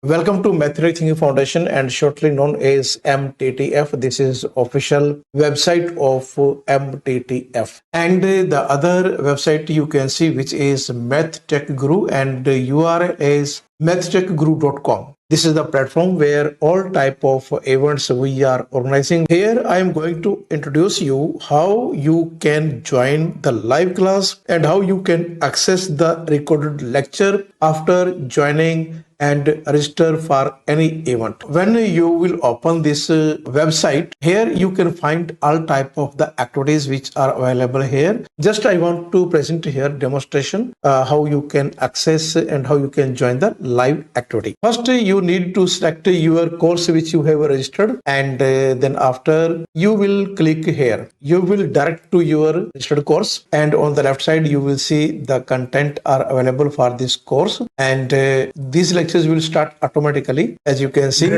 Welcome to MathTechGuru Foundation and shortly known as MTTF. This is official website of MTTF. And the other website you can see which is MathTechGuru and the URL is MathTechGuru.com. This is the platform where all type of events we are organizing. Here I am going to introduce you how you can join the live class and how you can access the recorded lecture after joining and register for any event. When you will open this website, here you can find all type of the activities which are available here. Just I want to present here demonstration how you can access and how you can join the live activity. First, you need to select your course which you have registered, and then after you will click here. You will direct to your registered course, and on the left side you will see the content are available for this course, and these lectures will start automatically. As you can see,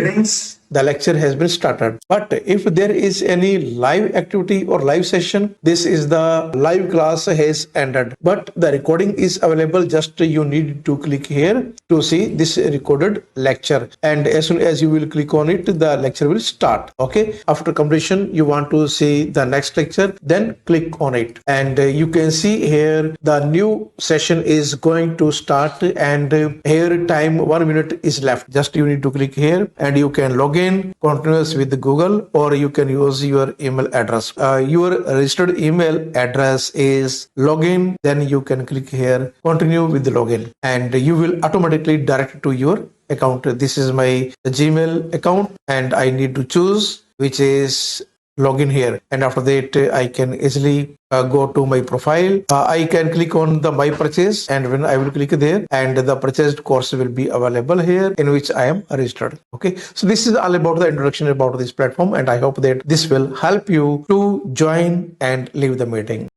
the lecture has been started. But if there is any live activity or live session, this is the live class has ended, but the recording is available. Just you need to click here to see this recorded lecture, and as soon as you will click on it, the lecture will start. Okay, after completion you want to see the next lecture, then click on it, and you can see here the new session is going to start, and here time 1 minute is left. Just you need to click here and you can log in continuous with Google, or you can use your email address. Your registered email address is login, then you can click here continue with the login, and you will automatically direct to your account. This is my Gmail account, and I need to choose which is login here, and after that I can easily go to my profile. I can click on the my purchase, and when I will click there, and the purchased course will be available here in which I am registered. Okay, so this is all about the introduction about this platform, and I hope that this will help you to join and leave the meeting.